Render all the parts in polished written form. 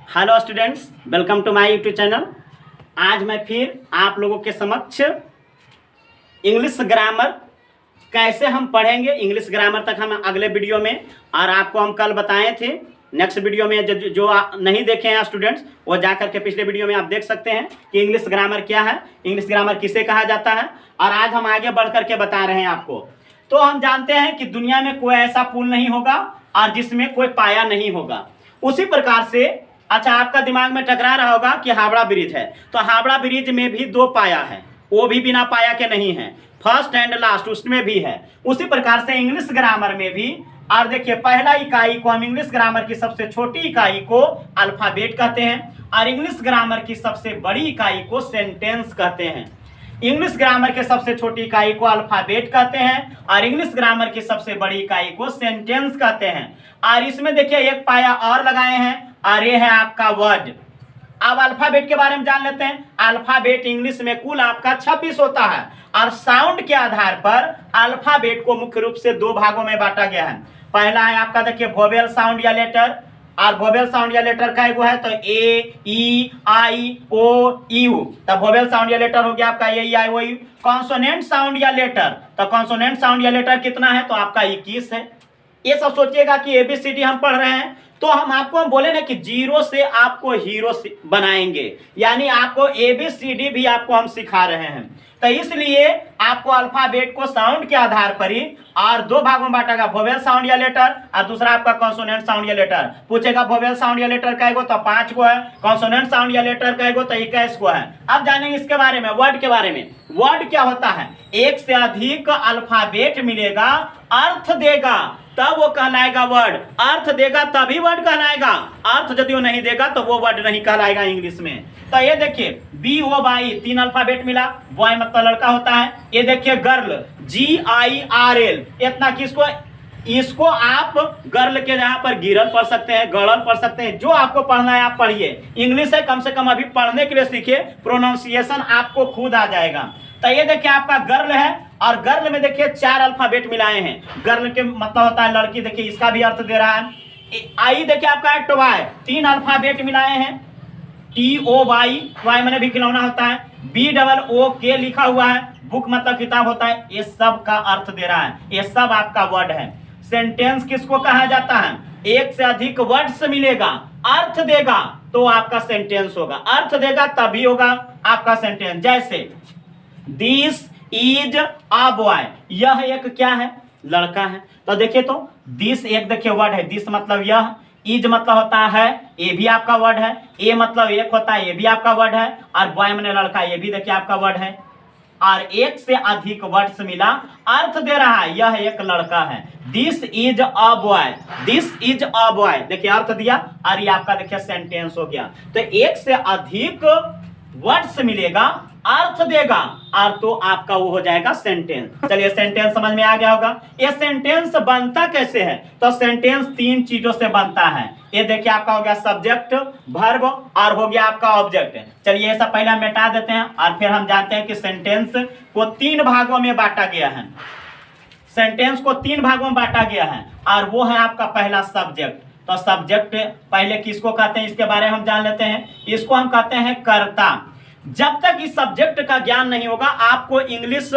Hello students, welcome to my YouTube channel. आज मैं फिर आप लोगों के समक्ष इंग्लिश ग्रामर कैसे हम पढ़ेंगे, इंग्लिश ग्रामर तक हम अगले वीडियो में, और आपको हम कल बताए थे नेक्स्ट वीडियो में जो नहीं देखे हैं स्टूडेंट्स, वो जाकर के पिछले वीडियो में आप देख सकते हैं कि इंग्लिश ग्रामर क्या है, इंग्लिश ग्रामर किसे कहा जाता है। और आज हम आगे बढ़ करके बता रहे हैं आपको। तो हम जानते हैं कि दुनिया में कोई ऐसा पुल नहीं होगा और जिसमें कोई पाया नहीं होगा। उसी प्रकार से अच्छा, आपका दिमाग में टकरा रहा होगा कि हावड़ा ब्रिज है, तो हावड़ा ब्रिज में भी दो पाया है, वो भी बिना पाया के नहीं है, फर्स्ट एंड लास्ट उसमें भी है। उसी प्रकार से इंग्लिश ग्रामर में भी, और देखिए पहला इकाई को हम इंग्लिश ग्रामर की सबसे छोटी इकाई को अल्फाबेट कहते हैं, और इंग्लिश ग्रामर की सबसे बड़ी इकाई को सेंटेंस कहते हैं। इंग्लिश ग्रामर के सबसे छोटी इकाई को अल्फाबेट कहते हैं और इंग्लिश ग्रामर की सबसे बड़ी इकाई को सेंटेंस कहते हैं। और इसमें देखिए एक पाया और लगाए हैं, और ये है आपका वर्ड। अब अल्फाबेट के बारे में जान लेते हैं। अल्फाबेट इंग्लिश में कुल आपका 26 होता है, और साउंड के आधार पर अल्फाबेट को मुख्य रूप से दो भागों में बांटा गया है। पहला है आपका देखिए वोवेल साउंड या लेटर, और वोवेल साउंड या लेटर का एगो है तो ए, ई, आई, ओ, यू। तब वोवेल साउंड या लेटर हो गया आपका ए, ई, आई, ओ, यू। कॉन्सोनेंट साउंड या लेटर, तो कॉन्सोनेंट साउंड या लेटर कितना है तो आपका 21 है। ये सब सोचिएगा कि एबीसीडी हम पढ़ रहे हैं, तो हम बोले ना कि जीरो से आपको हीरो बनाएंगे, यानी आपको एबीसीडी भी आपको हम सिखा रहे हैं। तो इसलिए आपको अल्फाबेट को साउंड के आधार पर ही और दो भागों में बांटा गया, वोवेल साउंड या लेटर, और दूसरा आपका कॉन्सोनेंट साउंड या लेटर। पूछेगा वोवेल साउंड या लेटर का एगो तो 5 को है, कॉन्सोनेंट साउंड या लेटर का एगो तो 21 को है। अब जानेंगे इसके बारे में, वर्ड के बारे में। वर्ड क्या होता है? एक से अधिक अल्फाबेट मिलेगा, अर्थ देगा, तब वो कहलाएगा वर्ड। अर्थ देगा तभी वर्ड कहलाएगा, अर्थ यदि वो नहीं देगा तो वो वर्ड नहीं कहलाएगा इंग्लिश में। तो ये देखिए BOY 3 अल्फाबेट मिला, बॉय मतलब लड़का होता है। ये देखिए गर्ल GIRL, इतना किसको, इसको आप गर्ल के जहां पर गिरल पढ़ सकते हैं, गड़ल पढ़ सकते हैं, जो आपको पढ़ना है आप पढ़िए। इंग्लिश है, कम से कम अभी पढ़ने के लिए सीखिए, प्रोनाउंसिएशन आपको खुद आ जाएगा। तो ये देखिए आपका गर्ल है, और गर्ल में देखिए 4 अल्फाबेट मिलाए हैं। गर्ल के मतलब होता है लड़की, देखिए इसका भी अर्थ दे रहा है। आई देखिए आपका टॉय, 3 अल्फाबेट मिलाए हैं, TOY, वाई मैंने भी खिलौना होता है। BOOK लिखा हुआ है, बुक मतलब किताब होता है। ये सब का अर्थ दे रहा है, ये सब आपका वर्ड है। सेंटेंस किसको कहा जाता है? एक से अधिक वर्ड्स मिलेगा, अर्थ देगा तो आपका सेंटेंस होगा, अर्थ देगा तभी होगा आपका सेंटेंस। जैसे दिस इज अ बॉय, यह एक क्या है? लड़का है। तो देखिए तो दिस एक देखिए वर्ड है, दिस मतलब यह, इज मतलब होता है ये भी आपका वर्ड है, ए मतलब एक होता है ये भी आपका वर्ड है, और बॉय मैंने लड़का ये भी देखिए आपका वर्ड है। और एक से अधिक वर्ड्स मिला, अर्थ दे रहा है, यह एक लड़का है। This is a boy, this is a boy, देखिए अर्थ दिया, और ये आपका देखिए सेंटेंस हो गया। तो एक से अधिक वर्ड्स मिलेगा, अर्थ देगा, और तो आपका वो हो जाएगा सेंटेंस। चलिए सेंटेंस समझ में आ गया होगा। ये सेंटेंस बनता कैसे है? तो सेंटेंस 3 चीजों से बनता है। ये देखिए आपका हो गया सब्जेक्ट, वर्ब, और हो गया आपका ऑब्जेक्ट। चलिए ये सब पहले हम मिटा देते हैं, और फिर हम जानते हैं कि सेंटेंस को 3 भागों में बांटा गया है। सेंटेंस को 3 भागों में बांटा गया है, और वो है आपका पहला सब्जेक्ट। तो सब्जेक्ट पहले किसको कहते हैं इसके बारे में हम जान लेते हैं। इसको हम कहते हैं कर्ता। जब तक इस सब्जेक्ट का ज्ञान नहीं होगा आपको इंग्लिश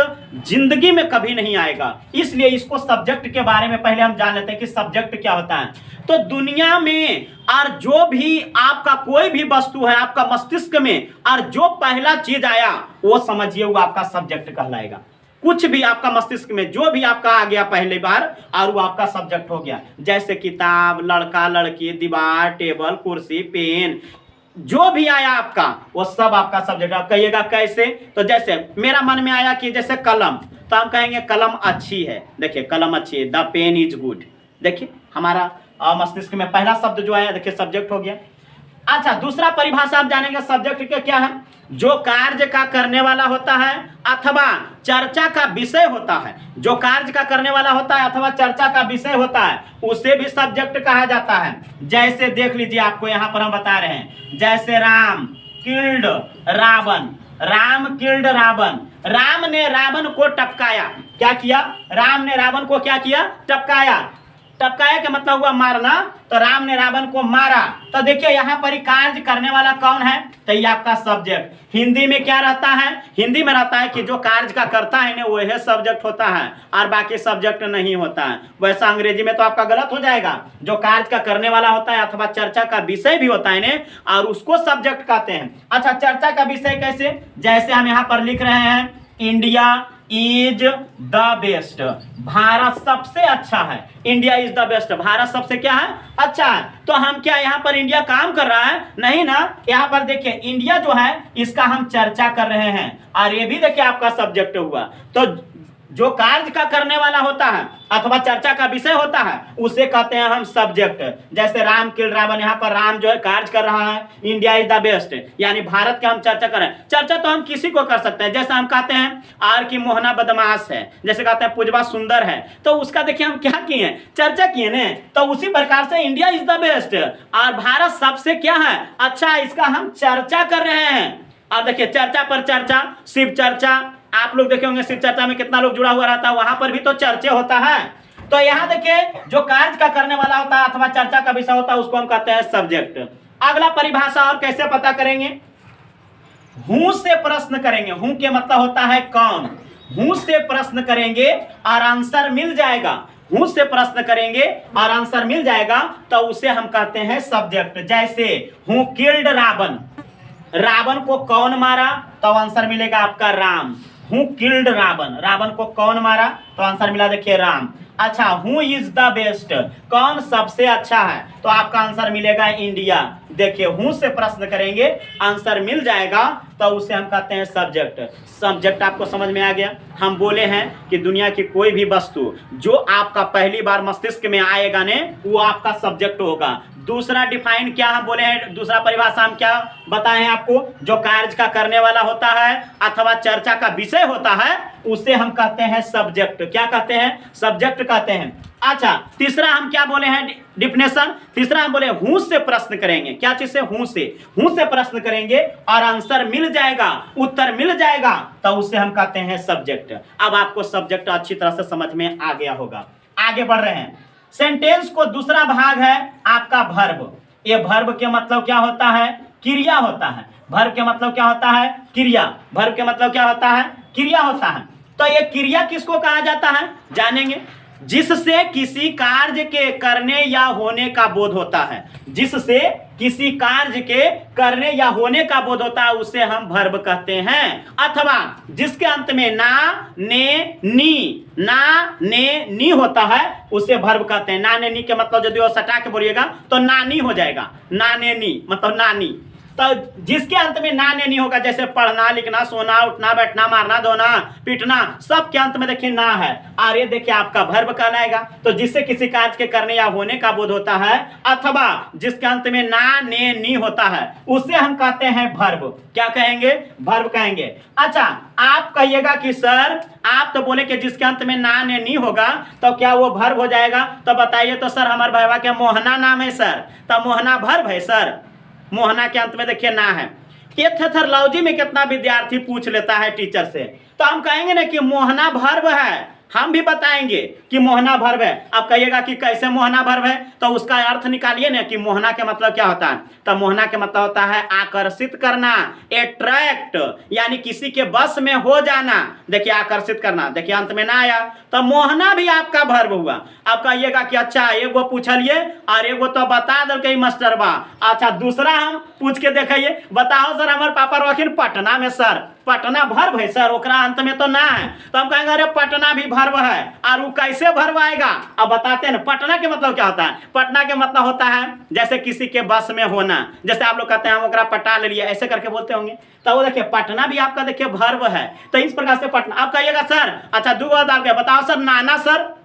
जिंदगी में कभी नहीं आएगा, इसलिए इसको सब्जेक्ट के बारे में पहले हम जान लेते हैं कि सब्जेक्ट क्या होता है। तो दुनिया में और जो भी आपका कोई भी वस्तु है आपका मस्तिष्क में, और जो पहला चीज आया वो समझिए वो आपका सब्जेक्ट कहलाएगा। कुछ भी आपका मस्तिष्क में जो भी आपका आ गया पहली बार, और वो आपका सब्जेक्ट हो गया। जैसे किताब, लड़का, लड़की, दीवार, टेबल, कुर्सी, पेन, जो भी आया आपका वो सब आपका सब्जेक्ट। आप कहिएगा कैसे? तो जैसे मेरा मन में आया कि जैसे कलम, तो हम कहेंगे कलम अच्छी है। देखिए कलम अच्छी है, द पेन इज गुड। देखिए हमारा मस्तिष्क में पहला शब्द जो आया देखिए सब्जेक्ट हो गया। अच्छा, दूसरा परिभाषा आप जानेंगे सब्जेक्ट के क्या है? जो कार्य का करने वाला होता है अथवा चर्चा का विषय होता है, जो कार्य का करने वाला होता है अथवा चर्चा का विषय होता है, उसे भी सब्जेक्ट कहा जाता है। जैसे देख लीजिए, आपको यहाँ पर हम बता रहे हैं, जैसे राम किल्ड रावण, राम किल्ड रावण, राम ने रावण को टपकाया। क्या किया? राम ने रावण को क्या किया? टपकाया। टपकाया का मतलब हुआ मारना, तो राम ने रावण को मारा। तो देखिए यहाँ पर ही कार्य करने वाला कौन है, तो ये आपका सब्जेक्ट। हिंदी में क्या रहता है, हिंदी में रहता है कि जो कार्य का करता है ना वही सब्जेक्ट होता है और बाकी सब्जेक्ट नहीं होता है। वैसा अंग्रेजी में तो आपका गलत हो जाएगा, जो कार्य का करने वाला होता है अथवा चर्चा का विषय भी होता है ना, और उसको सब्जेक्ट कहते हैं। अच्छा, चर्चा का विषय कैसे, जैसे हम यहाँ पर लिख रहे हैं India is the best, Bharat सबसे अच्छा है। India is the best, Bharat सबसे क्या है, अच्छा है। तो हम क्या यहाँ पर इंडिया काम कर रहा है, नहीं ना। यहाँ पर देखिए इंडिया जो है इसका हम चर्चा कर रहे हैं, और ये भी देखिए आपका सब्जेक्ट हुआ। तो जो कार्य का करने वाला होता है अथवा चर्चा का विषय होता है उसे कहते हैं हम सब्जेक्ट। जैसे राम किल रावण, यहाँ पर राम जो है कार्य कर रहा है, इंडिया इज द बेस्ट यानी भारत के हम चर्चा कर रहे हैं। चर्चा तो हम किसी को कर सकते हैं, जैसे हम कहते हैं आर की मोहना बदमाश है, जैसे कहते हैं पुजवा सुंदर है, तो उसका देखिए हम क्या किए, चर्चा किए ना। तो उसी प्रकार से इंडिया इज द बेस्ट और भारत सबसे क्या है, अच्छा, इसका हम चर्चा कर रहे हैं। और देखिए चर्चा पर चर्चा, शिव चर्चा, आप लोग देखे होंगे शिव चर्चा में कितना लोग जुड़ा हुआ रहता है, वहां पर भी तो चर्चा होता है। तो यहाँ देखिए जो कार्य का करने वाला होता है अथवा चर्चा का विषय होता है उसको हम कहते हैं सब्जेक्ट। अगला परिभाषा और कैसे पता करेंगे, हूं से प्रश्न करेंगे। हूं के मतलब होता है कौन, हूं से प्रश्न करेंगे और आंसर मिल जाएगा। हूं से प्रश्न करेंगे और आंसर मिल जाएगा तो उसे हम कहते हैं सब्जेक्ट। जैसे हूं किल्ड रावण, रावण को कौन मारा, तो आंसर मिलेगा आपका राम। हु किल्ड रावण, रावण को कौन मारा, तो आंसर मिला देखिए राम। अच्छा, हु इज द बेस्ट, कौन सबसे अच्छा है, तो आपका आंसर मिलेगा इंडिया। देखिए हु से प्रश्न करेंगे आंसर मिल जाएगा तो उसे हम कहते हैं सब्जेक्ट। सब्जेक्ट आपको समझ में आ गया। हम बोले हैं कि दुनिया की कोई भी वस्तु जो आपका पहली बार मस्तिष्क में आएगा ने वो आपका सब्जेक्ट होगा। दूसरा डिफाइन क्या हम बोले हैं, दूसरा परिभाषा हम क्या बताए हैं आपको, जो कार्य का करने वाला होता है अथवा चर्चा का विषय होता है उसे हम कहते हैं सब्जेक्ट। क्या कहते हैं, सब्जेक्ट कहते हैं। अच्छा, तीसरा हम क्या बोले हैं डिफिनेशन, तीसरा हम बोले हूं से प्रश्न करेंगे। क्या चीज से, हूं से प्रश्न करेंगे और आंसर मिल जाएगा, उत्तर मिल जाएगा तो उसे हम कहते हैं सब्जेक्ट। अब आपको सब्जेक्ट अच्छी तरह से समझ में आ गया होगा। आगे बढ़ रहे हैं, सेंटेंस को दूसरा भाग है आपका वर्ब। ये वर्ब के मतलब क्या होता है, क्रिया होता है। वर्ब के मतलब क्या होता है, क्रिया। वर्ब के मतलब क्या होता है, क्रिया होता है। तो ये क्रिया किसको कहा जाता है जानेंगे, जिससे किसी कार्य के करने या होने का बोध होता है। जिससे किसी कार्य के करने या होने का बोध होता है उसे हम वर्ब कहते हैं। अथवा जिसके अंत में ना ने नी होता है उसे वर्ब कहते हैं। ना ने नी के मतलब यदि वो सटा के बोलिएगा तो नानी हो जाएगा। ना ने नी मतलब नानी। तो जिसके अंत में ना ने नहीं होगा, जैसे पढ़ना, लिखना, सोना, उठना, बैठना, मारना, धोना, पीटना, सब के अंत में देखिए ना है और ये देखिए आपका वर्ब कहलाएगा। तो जिससे किसी कार्य के करने या होने का बोध होता है अथवा जिसके अंत में ना ने नी होता है उसे हम कहते हैं वर्ब। क्या कहेंगे, वर्ब कहेंगे। अच्छा, आप कहिएगा कि सर आप तो बोले कि जिसके अंत में ना ने नी होगा तो क्या वो वर्ब हो जाएगा, तो बताइए। तो सर हमारे भैया के मोहना नाम है सर, तो मोहना वर्ब है सर। मोहना के अंत में देखिए ना है। ये थेथरलॉजी में कितना विद्यार्थी पूछ लेता है टीचर से, तो हम कहेंगे ना कि मोहना वर्ब है, हम भी बताएंगे कि मोहना वर्ब है। अब कहिएगा कि कैसे मोहना वर्ब है, तो उसका अर्थ निकालिए ना कि मोहना के मतलब क्या होता है। तो मोहना के मतलब होता है आकर्षित करना, अट्रैक्ट, यानी किसी के बस में हो जाना। देखिए आकर्षित करना, देखिए अंत में ना आया तो मोहना भी आपका वर्ब हुआ। अब कहिएगा कि अच्छा एगो पूछलिए और एगो तो बता दल के मास्टर बा। अच्छा, दूसरा हम पूछ के देखिए, बताओ सर हमारे पापा रखिन पटना में, सर पटना वर्ब है सर, ओकरा अंत में तो ना है। तो हम कहेंगे अरे पटना भी वर्ब है, और वो कैसे वर्ब आएगा। अब बताते हैं ना, पटना के मतलब क्या होता है। पटना के मतलब होता है जैसे किसी के बस में होना, जैसे आप लोग कहते हैं हम ओकरा पटा ले लिए, ऐसे करके बोलते होंगे। तो वो देखिए पटना भी आपका देखिए वर्ब है। तो इस प्रकार से पटना। आप कहिएगा सर अच्छा दो बात आपके बताओ सर नाना सर,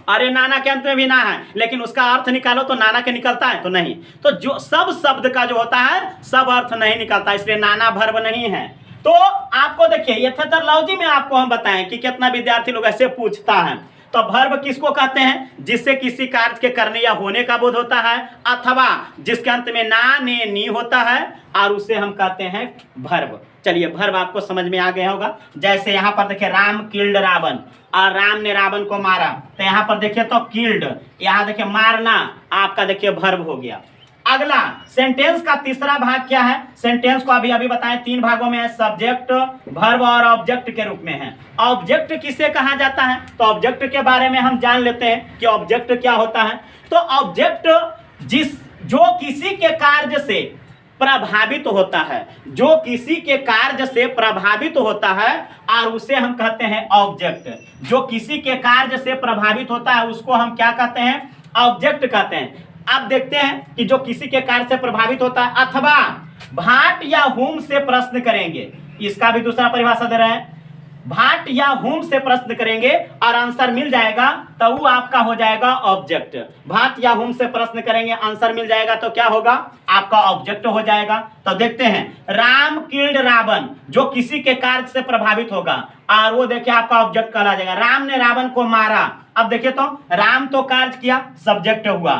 अरे नाना के अंत में भी ना है, लेकिन उसका अर्थ निकालो तो नाना के निकलता है तो नहीं। तो जो सब शब्द का जो होता है सब अर्थ नहीं निकलता, इसलिए नाना वर्ब नहीं है। तो आपको देखिए ये थेथरलॉजी में आपको हम बताएं कि कितना विद्यार्थी लोग ऐसे पूछता है। तो वर्ब किसको कहते हैं, जिससे किसी कार्य के करने या होने का बोध होता है अथवा जिसके अंत में ना ने नी होता है और उसे हम कहते हैं वर्ब। चलिए वर्ब आपको समझ में आ गया होगा। जैसे यहाँ पर देखिए राम किल्ड रावण, और राम ने रावण को मारा, तो यहाँ पर देखिए तो किल्ड, यहाँ देखिए मारना आपका देखिए वर्ब हो गया। अगला सेंटेंस का तीसरा भाग क्या है? सेंटेंस को अभी अभी बताएं 3 भागों में है, सब्जेक्ट, वर्ब और ऑब्जेक्ट के रूप में है। ऑब्जेक्ट किसे कहा जाता है? तो ऑब्जेक्ट के बारे में हम जान लेते हैं कि ऑब्जेक्ट क्या होता है। तो ऑब्जेक्ट जो किसी के कार्य से प्रभावित होता है, जो किसी के कार्य से प्रभावित होता है, और उसे हम कहते हैं ऑब्जेक्ट। जो किसी के कार्य से प्रभावित होता है उसको हम क्या कहते हैं? ऑब्जेक्ट कहते हैं। अब देखते हैं कि जो किसी के कार्य से प्रभावित होता है, अथवा भाट या हुम से प्रश्न करेंगे, इसका भी दूसरा परिभाषा दे रहे हैं। भाट या हुम से प्रश्न करेंगे और आंसर मिल जाएगा तो वो आपका हो जाएगा ऑब्जेक्ट। भाट या हुम से प्रश्न करेंगे, आंसर मिल जाएगा तो क्या होगा? आपका ऑब्जेक्ट हो जाएगा। तो देखते हैं, राम किल्ड रावण, जो किसी के कार्य से प्रभावित होगा, और वो देखिए आपका ऑब्जेक्ट कहला जाएगा। राम ने रावण को मारा, अब देखिए तो राम तो कार्य किया, सब्जेक्ट हुआ।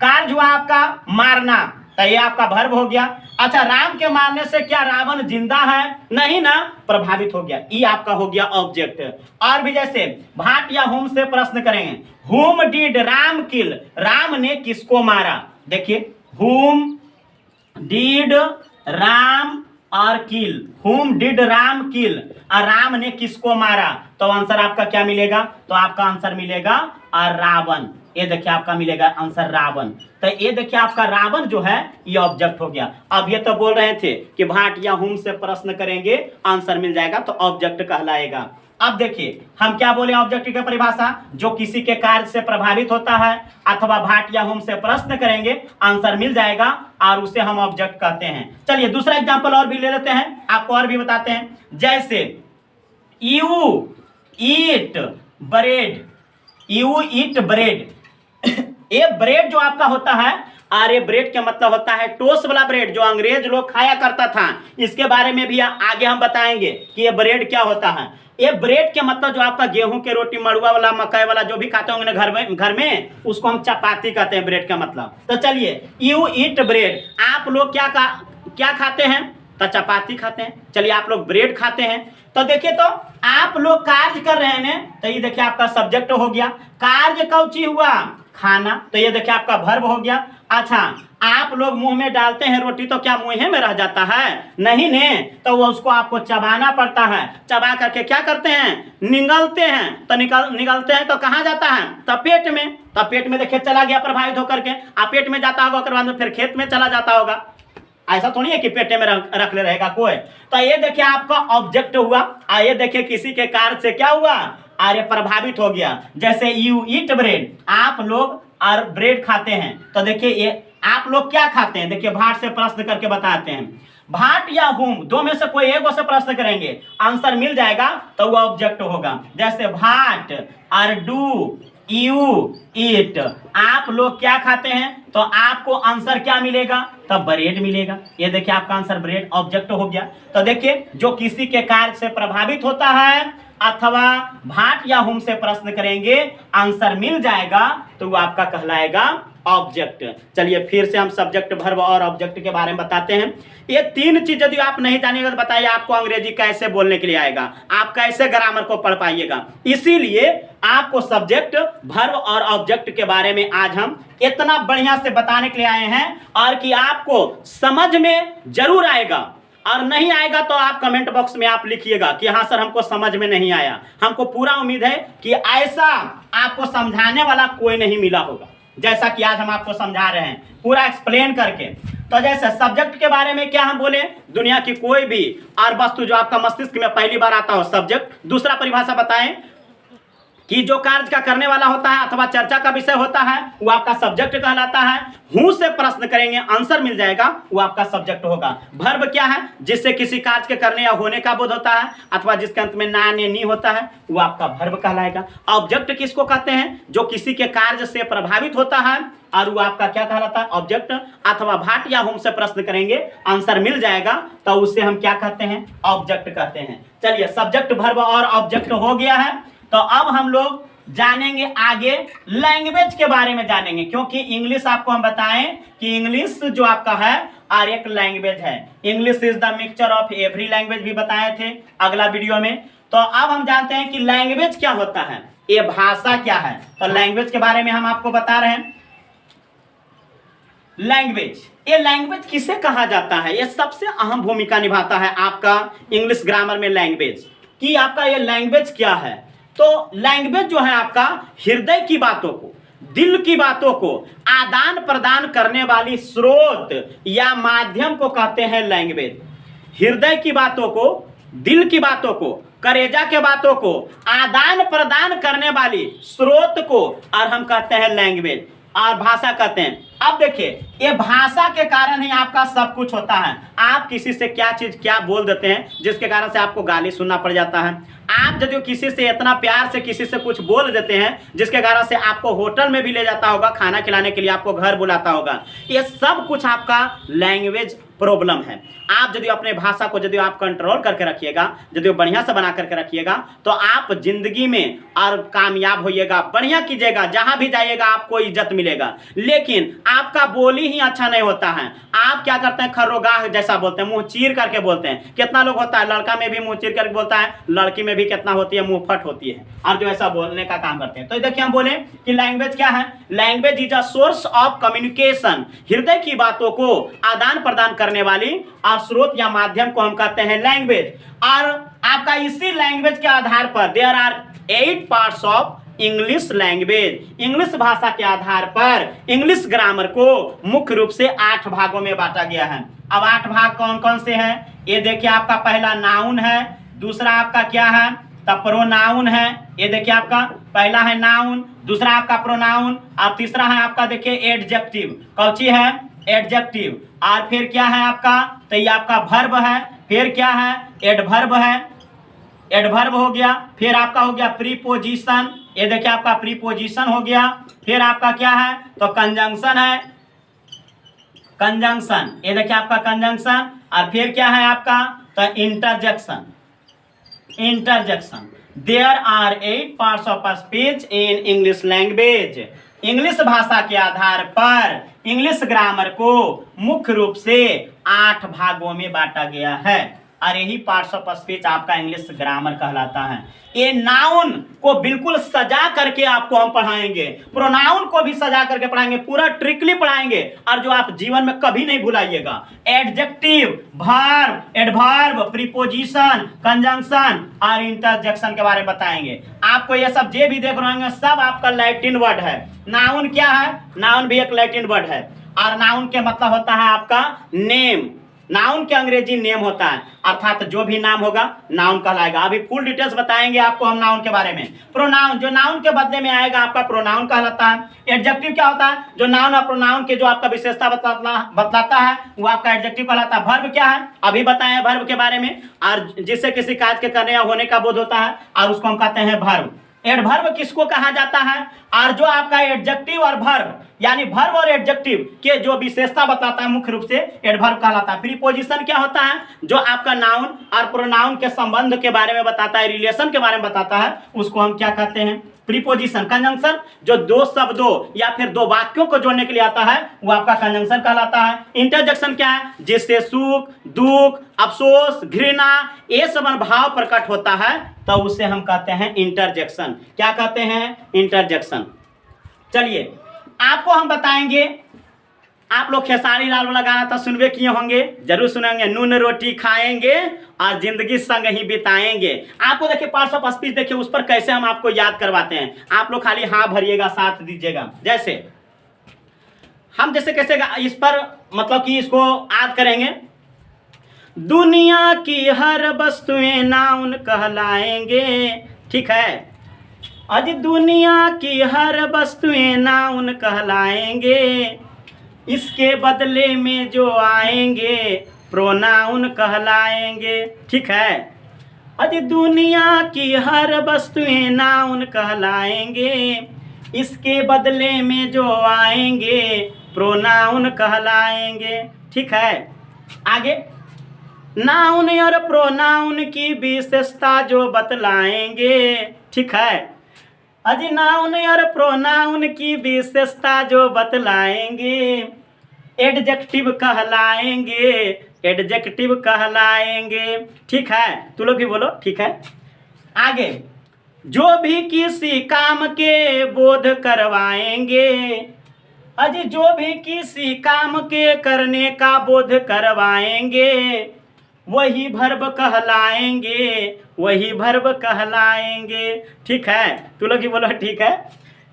कार्य हुआ आपका मारना, तो ये आपका वर्ब हो गया। अच्छा, राम के मारने से क्या रावण जिंदा है? नहीं ना, प्रभावित हो गया, ये आपका हो गया ऑब्जेक्ट। और भी जैसे भाट या हुम से प्रश्न करेंगे, हुम डिड राम किल, राम ने किसको मारा? देखिए हुम डिड राम और किल, हुम डिड राम किल, और राम ने किसको मारा? तो आंसर आपका क्या मिलेगा? तो आपका आंसर मिलेगा रावण। ये देखिए आपका मिलेगा आंसर रावण। तो ये देखिए आपका रावण जो है ये ऑब्जेक्ट हो गया। अब ये तो बोल रहे थे कि भाट या हुम से प्रश्न करेंगे आंसर मिल जाएगा, तो ऑब्जेक्ट कहलाएगा। अब देखिए हम क्या बोले ऑब्जेक्ट की परिभाषा, जो किसी के कार्य से प्रभावित होता है, अथवा भाट या हुम से प्रश्न करेंगे आंसर मिल जाएगा, और उसे हम ऑब्जेक्ट कहते हैं। चलिए दूसरा एग्जांपल और भी ले लेते हैं, आपको और भी बताते हैं। जैसे you eat bread, you eat bread, ये ब्रेड जो आपका होता है, और ये ब्रेड का मतलब होता है टोस्ट वाला ब्रेड जो अंग्रेज लोग खाया करता था। इसके बारे में भी आगे हम बताएंगे कि ये ब्रेड क्या होता है। ये ब्रेड के मतलब जो आपका गेहूं के रोटी, मड़ुआ वाला, मकई वाला जो भी खाते होंगे घर में उसको हम चपाती कहते हैं, ब्रेड का मतलब। तो चलिए, यू ईट ब्रेड, आप लोग क्या खाते हैं? तो चपाती खाते हैं। चलिए आप लोग ब्रेड खाते हैं। तो देखिए तो आप लोग कार्य कर रहे हैं, तो ये देखिए आपका सब्जेक्ट हो गया। कार्य कौन चीज हुआ? खाना, तो ये देखिए आपका वर्ब हो गया। अच्छा, आप लोग मुंह में डालते हैं रोटी, तो क्या मुंह में रह जाता है? नहीं ने, तो वो उसको आपको चबाना पड़ता है। चबा करके क्या करते हैं? निगलते हैं। तो निगलते हैं तो कहाँ जाता है? तो पेट में। तो पेट में देखिए चला गया प्रभावित होकर के, आप पेट में जाता होगा, उसके बाद में फिर खेत में चला जाता होगा। ऐसा थोड़ी है कि पेटे में रख ले रहेगा कोई। तो ये देखिए आपका ऑब्जेक्ट हुआ, और ये देखिए किसी के कार्य से क्या हुआ? अरे प्रभावित हो गया। जैसे यू ईट ब्रेड, आप लोग और ब्रेड खाते हैं। तो देखिए ये आप लोग क्या खाते हैं? देखिए भाट से प्रश्न करके बताते हैं। भाट या हुम, दो में से कोई एक से प्रश्न करेंगे, आंसर मिल जाएगा तो वो ऑब्जेक्ट होगा। जैसे भाट और डू यू ईट, आप लोग क्या खाते हैं? तो आपको आंसर क्या मिलेगा? तो ब्रेड मिलेगा। ये देखिए आपका आंसर ब्रेड ऑब्जेक्ट हो गया। तो देखिए जो किसी के कार्य से प्रभावित होता है, अथवा भाट या हुम से प्रश्न करेंगे आंसर मिल जाएगा, तो वो आपका कहलाएगा ऑब्जेक्ट। चलिए फिर से हम सब्जेक्ट, वर्ब और ऑब्जेक्ट के बारे में बताते हैं। ये 3 चीज यदि आप नहीं जानिएगा तो बताइए आपको अंग्रेजी कैसे बोलने के लिए आएगा, आप कैसे ग्रामर को पढ़ पाइएगा। इसीलिए आपको सब्जेक्ट, वर्ब और ऑब्जेक्ट के बारे में आज हम इतना बढ़िया से बताने के लिए आए हैं, और कि आपको समझ में जरूर आएगा। और नहीं आएगा तो आप कमेंट बॉक्स में आप लिखिएगा कि हाँ सर हमको समझ में नहीं आया। हमको पूरा उम्मीद है कि ऐसा आपको समझाने वाला कोई नहीं मिला होगा जैसा कि आज हम आपको समझा रहे हैं, पूरा एक्सप्लेन करके। तो जैसे सब्जेक्ट के बारे में क्या हम बोले, दुनिया की कोई भी और वस्तु जो आपका मस्तिष्क में पहली बार आता हो, सब्जेक्ट। दूसरा परिभाषा बताएं कि जो कार्य का करने वाला होता है अथवा चर्चा का विषय होता है वो आपका सब्जेक्ट कहलाता है। हूं से प्रश्न करेंगे आंसर मिल जाएगा, वो आपका सब्जेक्ट होगा। वर्ब क्या है? जिससे किसी कार्य के करने या होने का बोध होता है, अथवा जिसके अंत में ना ने नी होता है, वो आपका वर्ब कहलाएगा। ऑब्जेक्ट किसको कहते हैं? जो किसी के कार्य से प्रभावित होता है, और वो आपका क्या कहलाता है? ऑब्जेक्ट। अथवा भाट या हुम से प्रश्न करेंगे आंसर मिल जाएगा, तो उसे हम क्या कहते हैं? ऑब्जेक्ट कहते हैं। चलिए सब्जेक्ट, वर्ब और ऑब्जेक्ट हो गया है। तो अब हम लोग जानेंगे आगे लैंग्वेज के बारे में जानेंगे, क्योंकि इंग्लिश आपको हम बताएं कि इंग्लिश जो आपका है और एक लैंग्वेज है। English is the mixture of every language भी बताए थे अगला वीडियो में। तो अब हम जानते हैं कि लैंग्वेज क्या होता है, ये भाषा क्या है। तो लैंग्वेज के बारे में हम आपको बता रहे हैं। लैंग्वेज, ये लैंग्वेज किसे कहा जाता है, ये सबसे अहम भूमिका निभाता है आपका इंग्लिश ग्रामर में लैंग्वेज कि आपका ये लैंग्वेज क्या है। तो लैंग्वेज जो है आपका हृदय की बातों को, दिल की बातों को आदान प्रदान करने वाली स्रोत या माध्यम को कहते हैं लैंग्वेज। हृदय की बातों को, दिल की बातों को, करेजा के बातों को आदान प्रदान करने वाली स्रोत को और हम कहते हैं लैंग्वेज, और भाषा कहते हैं। अब देखिए, ये भाषा के कारण ही आपका सब कुछ होता है। आप किसी से क्या चीज क्या बोल देते हैं जिसके कारण से आपको गाली सुनना पड़ जाता है। आप यदि किसी से इतना प्यार से किसी से कुछ बोल देते हैं जिसके कारण से आपको होटल में भी ले जाता होगा, खाना खिलाने के लिए आपको घर बुलाता होगा, ये सब कुछ आपका लैंग्वेज प्रॉब्लम है। आप यदि अपने भाषा को यदि आप कंट्रोल करके रखिएगा, यदि बढ़िया से बना करके रखिएगा, तो आप जिंदगी में और कामयाब होइएगा, बढ़िया कीजिएगा, जहां भी जाइएगा आपको इज्जत मिलेगा। लेकिन आपका बोली ही अच्छा नहीं होता है, आप क्या करते हैं, खरोगाह जैसा बोलते हैं, मुंह चीर करके बोलते हैं। कितना लोग होता है, लड़का में भी मुंह चीर करके बोलता है, लड़की में भी कितना होती है, मुंह फट होती है, और जो ऐसा बोलने का काम करते हैं। तो देखिए, हम बोले कि लैंग्वेज क्या है। Language is a source of communication, हृदय की बातों को आदान प्रदान करने वाली और स्रोत या माध्यम को हम कहते हैं लैंग्वेज। और आपका इसी लैंग्वेज के आधार पर there are 8 parts of English language. English भाषा के आधार पर इंग्लिश ग्रामर को मुख्य रूप से 8 भागों में बांटा गया है। अब 8 भाग कौन कौन से हैं, ये देखिए, आपका पहला नाउन है, दूसरा आपका क्या है, तब प्रोनाउन है। ये देखिए, आपका पहला है नाउन, दूसरा आपका प्रोनाउन, और तीसरा है आपका देखिए एडजेक्टिव। कौची है, एडजेक्टिव। और फिर क्या है आपका, तो ये आपका वर्ब है। फिर क्या है, एडवर्ब है, एडवर्ब हो गया। फिर आपका हो गया प्रीपोजिशन, ये देखिए आपका प्रीपोजिशन हो गया। फिर आपका क्या है, तो कंजंक्शन है, कंजंक्शन, ये देखिए आपका कंजंक्शन। और फिर क्या है आपका, तो interjection, interjection. There are 8 parts of speech in English language. English भाषा के आधार पर इंग्लिश ग्रामर को मुख्य रूप से 8 भागों में बांटा गया है, और यही पार्ट्स ऑफ स्पीच आपका इंग्लिश ग्रामर कहलाता है। ये नाउन को बिल्कुल सजा करके आपको हम पढ़ाएंगे, प्रोनाउन को भी सजा करके पढ़ाएंगे, पूरा ट्रिकली पढ़ाएंगे, और जो आप जीवन में कभी नहीं भुलाइएगा। Adjective, verb, adverb, preposition, conjunction और इंटरजेक्शन के बारे में बताएंगे आपको। ये सब जे भी देख रहे होंगे सब आपका लैटिन वर्ड है। नाउन क्या है, नाउन भी एक लैटिन वर्ड है, और नाउन के मतलब होता है आपका नेम। नाउन के अंग्रेजी नेम होता है, अर्थात जो भी नाम होगा नाउन कहलाएगा। अभी फुल डिटेल्स बताएंगे आपको हम नाउन के बारे में। प्रोनाउन, जो नाउन के बदले में आएगा आपका प्रोनाउन कहलाता है। एडजेक्टिव क्या होता है, जो नाउन और प्रोनाउन के जो आपका विशेषता बतलाता है वो आपका एडजेक्टिव कहलाता है। वर्ब क्या है, अभी बताएं वर्ब के बारे में, और जिससे किसी कार्य के करने या होने का बोध होता है, और उसको हम कहते हैं वर्ब। एडवर्ब किसको कहा जाता है, और जो आपका एडजेक्टिव और वर्ब यानी वर्ब और एडजेक्टिव के जो विशेषता बताता है मुख्य रूप से एडवर्ब कहलाता है। प्रीपोजिशन क्या होता है, जो आपका नाउन और प्रोनाउन के संबंध के बारे में बताता है, रिलेशन के बारे में बताता है, उसको हम क्या कहते हैं, प्रीपोजिशन। कंजंक्शन, जो 2 शब्दों या फिर 2 वाक्यों को जोड़ने के लिए आता है वो आपका कंजंक्शन कहलाता है। इंटरजेक्शन क्या है, जिससे सुख, दुख, अफसोस, घृणा ये सब भाव प्रकट होता है, तो उसे हम कहते हैं इंटरजेक्शन। क्या कहते हैं, इंटरजेक्शन। चलिए आपको हम बताएंगे, आप लोग खेसारी लाल वाला गाना तो सुनबे किए होंगे, जरूर सुनेंगे, नून रोटी खाएंगे और जिंदगी संग ही बिताएंगे। आपको देखिए पार्ट्स ऑफ स्पीच देखिए, उस पर कैसे हम आपको याद करवाते हैं। आप लोग खाली हाँ भरिएगा, साथ दीजिएगा। जैसे हम जैसे कैसे इस पर मतलब कि इसको याद करेंगे। दुनिया की हर वस्तुएं नाउन कहलाएंगे, ठीक है। आज दुनिया की हर वस्तुएं नाउन कहलाएंगे, इसके बदले में जो आएंगे प्रोनाउन कहलाएंगे, ठीक है। आज दुनिया की हर वस्तुएं नाउन कहलाएंगे, इसके बदले में जो आएंगे प्रोनाउन कहलाएंगे, ठीक है। आगे नाउन और प्रोनाउन की विशेषता जो बतलाएंगे, ठीक है। अजी नाउन और प्रोनाउन की विशेषता जो बतलाएंगे, एडजेक्टिव कहलाएंगे, एडजेक्टिव कहलाएंगे। ठीक है, तू लोग भी बोलो। ठीक है, आगे, जो भी किसी काम के बोध करवाएंगे। अजी जो भी किसी काम के करने का बोध करवाएंगे, वही वर्ब कहलाएंगे, वही वर्ब कहलाएंगे। ठीक है, तू लोग ही बोलो। ठीक है,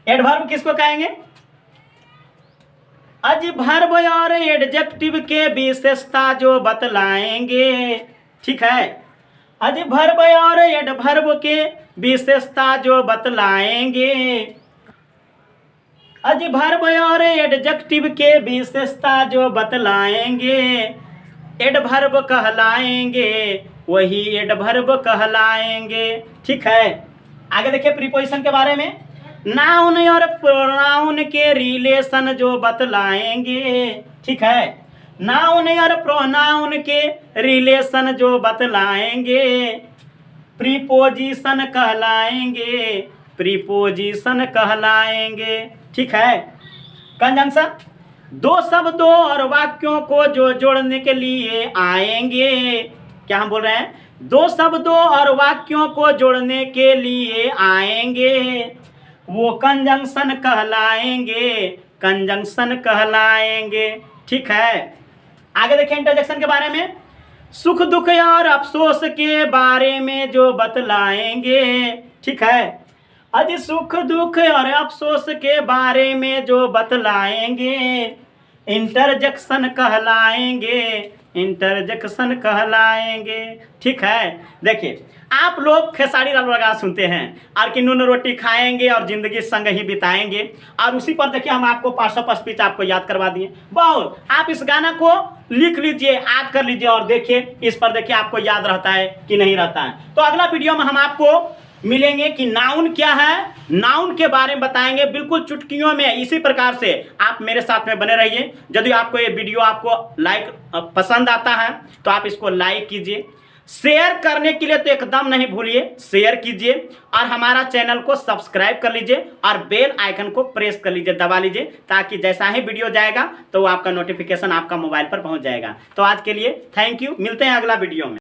एडवर्ब किसको कहेंगे? अजी वर्ब और एडजेक्टिव के विशेषता जो बतलाएंगे। ठीक है, अजी वर्ब और एडवर्ब के विशेषता जो बतलाएंगे, अजी वर्ब और एडजेक्टिव के विशेषता जो बतलाएंगे, एडवर्ब कहलाएंगे, वही एडवर्ब कहलाएंगे। ठीक है, आगे देखिए प्रीपोजिशन के बारे में। नाउन और प्रोनाउन के रिलेशन जो बतलाएंगे। ठीक है, नाउन और प्रोनाउन के रिलेशन जो बतलाएंगे, प्रीपोजिशन कहलाएंगे, प्रीपोजिशन कहलाएंगे। ठीक है, कंजंक्शन, दो शब्दों और वाक्यों को जो जोड़ने के लिए आएंगे। क्या हम बोल रहे हैं? दो शब्दों और वाक्यों को जोड़ने के लिए आएंगे, वो कंजंक्शन कहलाएंगे, कंजंक्शन कहलाएंगे। ठीक है, आगे देखिए इंटरजेक्शन के बारे में। सुख दुख और अफसोस के बारे में जो बतलाएंगे। ठीक है, अजी सुख दुख और अफसोस के बारे में जो बतलाएंगे, इंटरजेक्शन कहलाएंगे, इंटरजेक्शन कहलाएंगे। ठीक है, देखिए आप लोग खेसारी लाल वगैरह सुनते हैं और कि नून रोटी खाएंगे और जिंदगी संग ही बिताएंगे, और उसी पर देखिए हम आपको पार्ट्स ऑफ स्पीच आपको याद करवा दिए। बहुत, आप इस गाना को लिख लीजिए, याद कर लीजिए और देखिए इस पर देखिए आपको याद रहता है कि नहीं रहता है। तो अगला वीडियो में हम आपको मिलेंगे कि नाउन क्या है, नाउन के बारे में बताएंगे बिल्कुल चुटकियों में। इसी प्रकार से आप मेरे साथ में बने रहिए। यदि आपको ये वीडियो आपको लाइक पसंद आता है तो आप इसको लाइक कीजिए, शेयर करने के लिए तो एकदम नहीं भूलिए, शेयर कीजिए और हमारा चैनल को सब्सक्राइब कर लीजिए और बेल आइकन को प्रेस कर लीजिए, दबा लीजिए, ताकि जैसा ही वीडियो जाएगा तो आपका नोटिफिकेशन आपका मोबाइल पर पहुंच जाएगा। तो आज के लिए थैंक यू, मिलते हैं अगला वीडियो में।